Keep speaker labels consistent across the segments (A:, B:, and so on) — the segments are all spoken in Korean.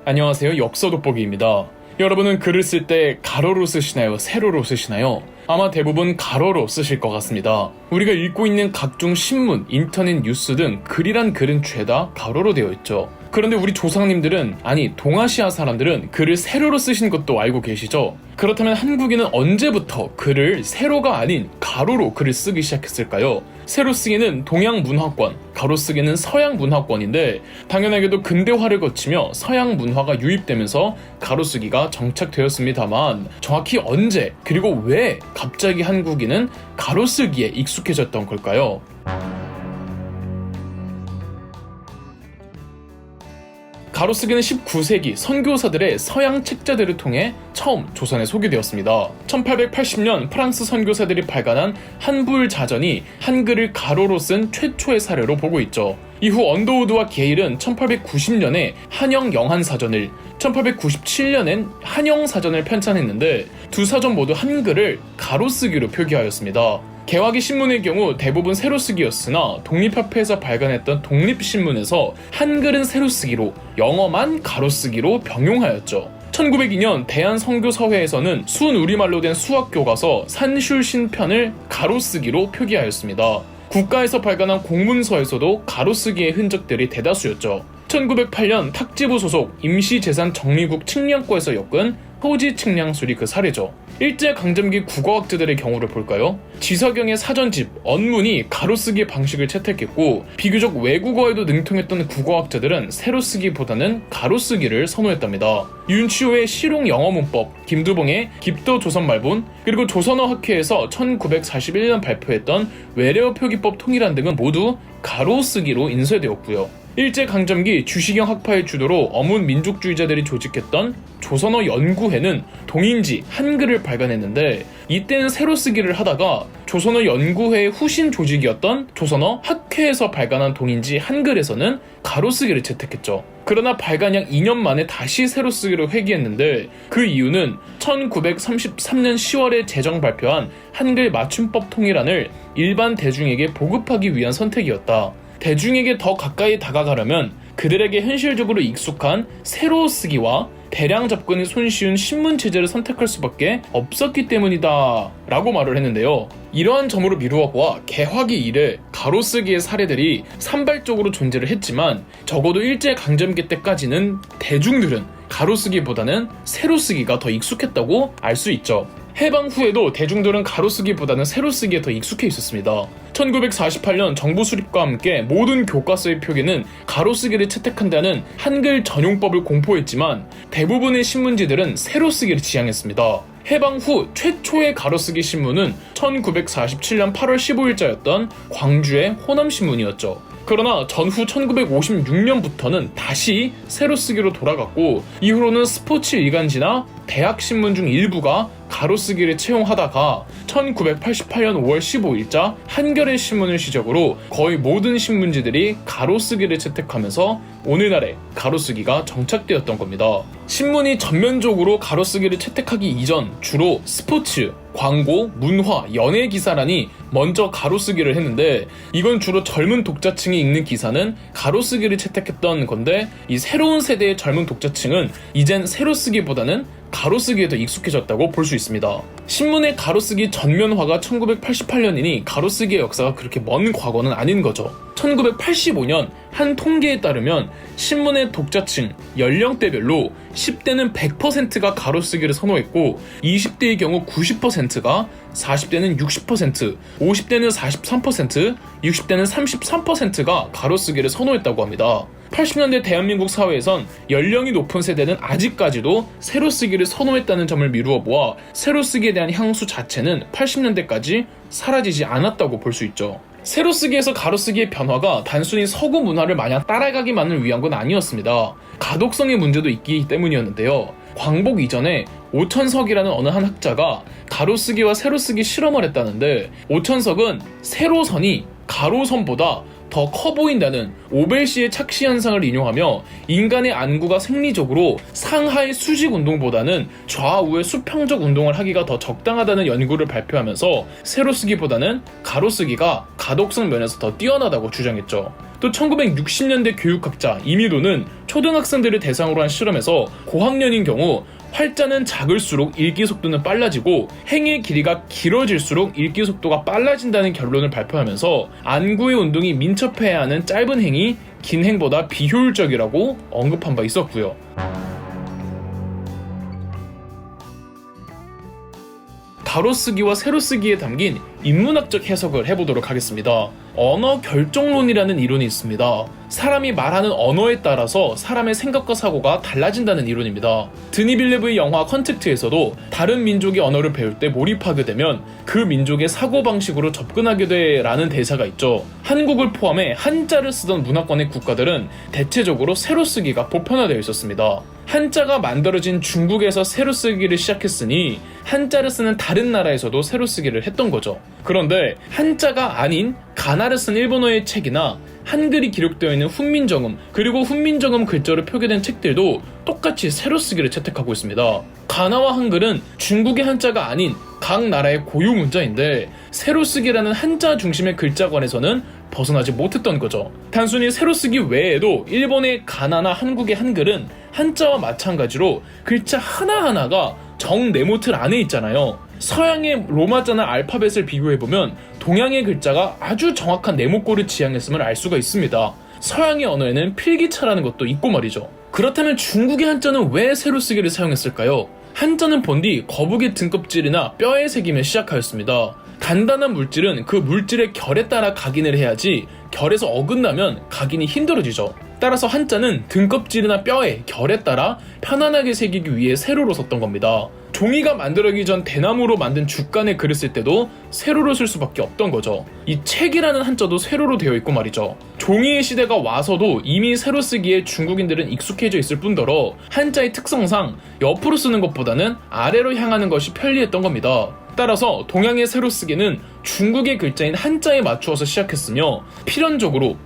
A: 안녕하세요. 역서 돋보기입니다. 여러분은 글을 쓸 때 가로로 쓰시나요? 세로로 쓰시나요? 아마 대부분 가로로 쓰실 것 같습니다. 우리가 읽고 있는 각종 신문, 인터넷 뉴스 등 글이란 글은 죄다 가로로 되어 있죠. 그런데 우리 조상님들은, 아니 동아시아 사람들은 글을 세로로 쓰신 것도 알고 계시죠? 그렇다면 한국인은 언제부터 글을 세로가 아닌 가로로 글을 쓰기 시작했을까요? 세로 쓰기는 동양 문화권, 가로 쓰기는 서양 문화권인데 당연하게도 근대화를 거치며 서양 문화가 유입되면서 가로 쓰기가 정착되었습니다만 정확히 언제 그리고 왜 갑자기 한국인은 가로 쓰기에 익숙해졌던 걸까요? 가로쓰기는 19세기 선교사들의 서양 책자들을 통해 처음 조선에 소개되었습니다. 1880년 프랑스 선교사들이 발간한 한불자전이 한글을 가로로 쓴 최초의 사례로 보고 있죠. 이후 언더우드와 게일은 1890년에 한영 영한사전을, 1897년엔 한영사전을 편찬했는데 두 사전 모두 한글을 가로쓰기로 표기하였습니다. 개화기 신문의 경우 대부분 세로쓰기였으나 독립협회에서 발간했던 독립신문에서 한글은 세로쓰기로, 영어만 가로쓰기로 병용하였죠. 1902년 대한선교사회에서는 순 우리말로 된 수학교과서 산슐신편을 가로쓰기로 표기하였습니다. 국가에서 발간한 공문서에서도 가로쓰기의 흔적들이 대다수였죠. 1908년 탁지부 소속 임시재산정리국 측량과에서 엮은 토지 측량술이 그 사례죠. 일제강점기 국어학자들의 경우를 볼까요? 지석영의 사전집, 언문이 가로쓰기 방식을 채택했고 비교적 외국어에도 능통했던 국어학자들은 세로쓰기보다는 가로쓰기를 선호했답니다. 윤치호의 실용영어문법, 김두봉의 깊도조선말본, 그리고 조선어학회에서 1941년 발표했던 외래어 표기법 통일안 등은 모두 가로쓰기로 인쇄되었고요. 일제강점기 주시경 학파의 주도로 어문 민족주의자들이 조직했던 조선어 연구회는 동인지 한글을 발간했는데 이때는 세로쓰기를 하다가 조선어 연구회의 후신 조직이었던 조선어 학회에서 발간한 동인지 한글에서는 가로쓰기를 채택했죠. 그러나 발간 약 2년 만에 다시 세로쓰기로 회귀했는데 그 이유는 1933년 10월에 제정 발표한 한글 맞춤법 통일안을 일반 대중에게 보급하기 위한 선택이었다. 대중에게 더 가까이 다가가려면 그들에게 현실적으로 익숙한 세로쓰기와 대량 접근이 손쉬운 신문체제를 선택할 수밖에 없었기 때문이다 라고 말을 했는데요. 이러한 점으로 미루어 보아 개화기 이래 가로쓰기의 사례들이 산발적으로 존재를 했지만 적어도 일제강점기 때까지는 대중들은 가로쓰기보다는 세로쓰기가 더 익숙했다고 알 수 있죠. 해방 후에도 대중들은 가로쓰기보다는 세로쓰기에 더 익숙해 있었습니다. 1948년 정부 수립과 함께 모든 교과서의 표기는 가로쓰기를 채택한다는 한글 전용법을 공포했지만 대부분의 신문지들은 세로쓰기를 지향했습니다. 해방 후 최초의 가로쓰기 신문은 1947년 8월 15일자였던 광주의 호남신문이었죠. 그러나 전후 1956년부터는 다시 세로쓰기로 돌아갔고 이후로는 스포츠 일간지나 대학신문 중 일부가 가로쓰기를 채용하다가 1988년 5월 15일자 한겨레 신문을 시작으로 거의 모든 신문지들이 가로쓰기를 채택하면서 오늘날의 가로쓰기가 정착되었던 겁니다. 신문이 전면적으로 가로쓰기를 채택하기 이전 주로 스포츠, 광고, 문화, 연예 기사란이 먼저 가로쓰기를 했는데 이건 주로 젊은 독자층이 읽는 기사는 가로쓰기를 채택했던 건데 이 새로운 세대의 젊은 독자층은 이젠 세로쓰기보다는 가로쓰기에 더 익숙해졌다고 볼 수 있습니다. 신문의 가로쓰기 전면화가 1988년이니 가로쓰기의 역사가 그렇게 먼 과거는 아닌 거죠. 1985년 한 통계에 따르면 신문의 독자층, 연령대별로 10대는 100%가 가로쓰기를 선호했고 20대의 경우 90%가, 40대는 60%, 50대는 43%, 60대는 33%가 가로쓰기를 선호했다고 합니다. 80년대 대한민국 사회에선 연령이 높은 세대는 아직까지도 세로쓰기를 선호했다는 점을 미루어 보아 세로쓰기에 대한 향수 자체는 80년대까지 사라지지 않았다고 볼 수 있죠. 세로쓰기에서 가로쓰기의 변화가 단순히 서구 문화를 마냥 따라가기만을 위한 건 아니었습니다. 가독성의 문제도 있기 때문이었는데요. 광복 이전에 오천석이라는 어느 한 학자가 가로쓰기와 세로쓰기 실험을 했다는데 오천석은 세로선이 가로선보다 더 커 보인다는 오벨시의 착시 현상을 인용하며 인간의 안구가 생리적으로 상하의 수직 운동보다는 좌우의 수평적 운동을 하기가 더 적당하다는 연구를 발표하면서 세로쓰기보다는 가로쓰기가 가독성 면에서 더 뛰어나다고 주장했죠. 또 1960년대 교육학자 이미도는 초등학생들을 대상으로 한 실험에서 고학년인 경우 활자는 작을수록 읽기 속도는 빨라지고 행의 길이가 길어질수록 읽기 속도가 빨라진다는 결론을 발표하면서 안구의 운동이 민첩해야 하는 짧은 행이 긴 행보다 비효율적이라고 언급한 바 있었고요. 가로쓰기와 세로쓰기에 담긴 인문학적 해석을 해보도록 하겠습니다. 언어 결정론이라는 이론이 있습니다. 사람이 말하는 언어에 따라서 사람의 생각과 사고가 달라진다는 이론입니다. 드니 빌레브의 영화 컨택트에서도 다른 민족의 언어를 배울 때 몰입하게 되면 그 민족의 사고방식으로 접근하게 돼라는 대사가 있죠. 한국을 포함해 한자를 쓰던 문화권의 국가들은 대체적으로 세로쓰기가 보편화되어 있었습니다. 한자가 만들어진 중국에서 세로쓰기를 시작했으니 한자를 쓰는 다른 나라에서도 세로쓰기를 했던 거죠. 그런데 한자가 아닌 가나를 쓴 일본어의 책이나 한글이 기록되어 있는 훈민정음, 그리고 훈민정음 글자로 표기된 책들도 똑같이 세로쓰기를 채택하고 있습니다. 가나와 한글은 중국의 한자가 아닌 각 나라의 고유 문자인데 세로쓰기라는 한자 중심의 글자관에서는 벗어나지 못했던 거죠. 단순히 세로쓰기 외에도 일본의 가나나 한국의 한글은 한자와 마찬가지로 글자 하나하나가 정 네모틀 안에 있잖아요. 서양의 로마자나 알파벳을 비교해보면 동양의 글자가 아주 정확한 네모꼴을 지향했음을 알 수가 있습니다. 서양의 언어에는 필기차라는 것도 있고 말이죠. 그렇다면 중국의 한자는 왜 세로쓰기를 사용했을까요? 한자는 본디 거북이 등껍질이나 뼈에 새기며 시작하였습니다. 단단한 물질은 그 물질의 결에 따라 각인을 해야지 결에서 어긋나면 각인이 힘들어지죠. 따라서 한자는 등껍질이나 뼈에 결에 따라 편안하게 새기기 위해 세로로 썼던 겁니다. 종이가 만들어지기 전 대나무로 만든 죽간에 글을 쓸 때도 세로로 쓸 수밖에 없던 거죠. 이 책이라는 한자도 세로로 되어 있고 말이죠. 종이의 시대가 와서도 이미 세로 쓰기에 중국인들은 익숙해져 있을 뿐더러 한자의 특성상 옆으로 쓰는 것보다는 아래로 향하는 것이 편리했던 겁니다. 따라서 동양의 세로쓰기는 중국의 글자인 한자에 맞추어서 시작했으며 필연적으로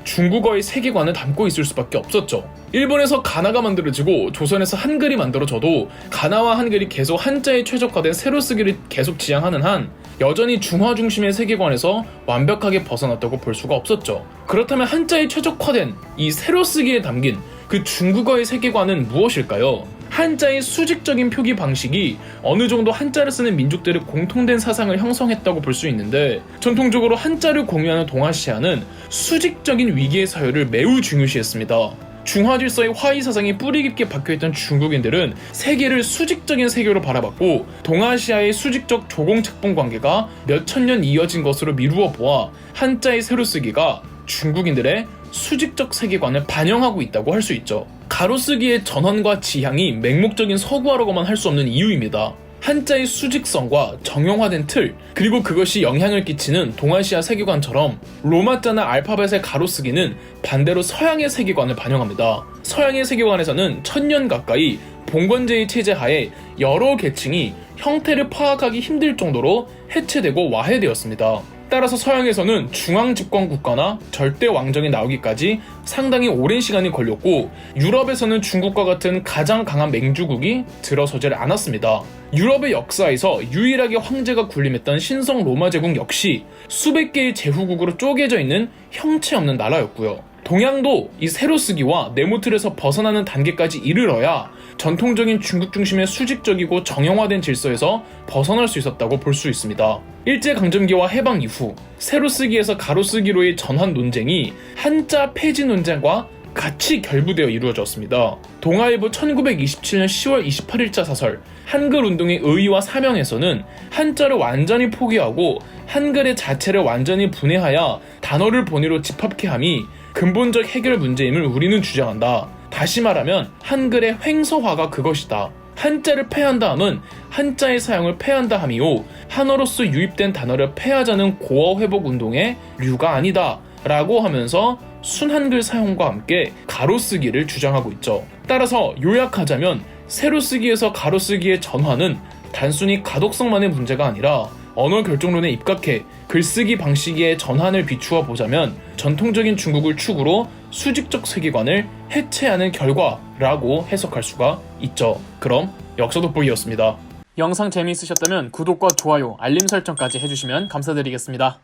A: 중국어의 세계관을 담고 있을 수밖에 없었죠. 일본에서 가나가 만들어지고 조선에서 한글이 만들어져도 가나와 한글이 계속 한자에 최적화된 세로쓰기를 계속 지향하는 한 여전히 중화 중심의 세계관에서 완벽하게 벗어났다고 볼 수가 없었죠. 그렇다면 한자에 최적화된 이 세로쓰기에 담긴 그 중국어의 세계관은 무엇일까요? 한자의 수직적인 표기 방식이 어느 정도 한자를 쓰는 민족들의 공통된 사상을 형성했다고 볼 수 있는데, 전통적으로 한자를 공유하는 동아시아는 수직적인 위계의 사유를 매우 중요시했습니다. 중화 질서의 화의 사상이 뿌리 깊게 박혀있던 중국인들은 세계를 수직적인 세계로 바라봤고, 동아시아의 수직적 조공책봉 관계가 몇천 년 이어진 것으로 미루어 보아 한자의 세로쓰기가 중국인들의 수직적 세계관을 반영하고 있다고 할 수 있죠. 가로쓰기의 전환과 지향이 맹목적인 서구화라고만 할 수 없는 이유입니다. 한자의 수직성과 정형화된 틀, 그리고 그것이 영향을 끼치는 동아시아 세계관처럼 로마자나 알파벳의 가로쓰기는 반대로 서양의 세계관을 반영합니다. 서양의 세계관에서는 1000년 가까이 봉건제의 체제 하에 여러 계층이 형태를 파악하기 힘들 정도로 해체되고 와해되었습니다. 따라서 서양에서는 중앙 집권 국가나 절대 왕정이 나오기까지 상당히 오랜 시간이 걸렸고, 유럽에서는 중국과 같은 가장 강한 맹주국이 들어서질 않았습니다. 유럽의 역사에서 유일하게 황제가 군림했던 신성 로마 제국 역시 수백 개의 제후국으로 쪼개져 있는 형체 없는 나라였고요. 동양도 이 세로쓰기와 네모틀에서 벗어나는 단계까지 이르러야 전통적인 중국 중심의 수직적이고 정형화된 질서에서 벗어날 수 있었다고 볼 수 있습니다. 일제강점기와 해방 이후 세로쓰기에서 가로쓰기로의 전환 논쟁이 한자 폐지 논쟁과 같이 결부되어 이루어졌습니다. 동아일보 1927년 10월 28일자 사설 한글 운동의 의의와 사명에서는 한자를 완전히 포기하고 한글의 자체를 완전히 분해하여 단어를 본위로 집합케 함이 근본적 해결 문제임을 우리는 주장한다. 다시 말하면 한글의 횡서화가 그것이다. 한자를 폐한다 함은 한자의 사용을 폐한다 함이요, 한어로서 유입된 단어를 폐하자는 고어 회복 운동의 류가 아니다 라고 하면서 순한글 사용과 함께 가로쓰기를 주장하고 있죠. 따라서 요약하자면 세로쓰기에서 가로쓰기의 전환은 단순히 가독성만의 문제가 아니라 언어 결정론에 입각해 글쓰기 방식의 전환을 비추어 보자면 전통적인 중국을 축으로 수직적 세계관을 해체하는 결과라고 해석할 수가 있죠. 그럼 역사 돋보기였습니다. 영상 재미있으셨다면 구독과 좋아요, 알림 설정까지 해주시면 감사드리겠습니다.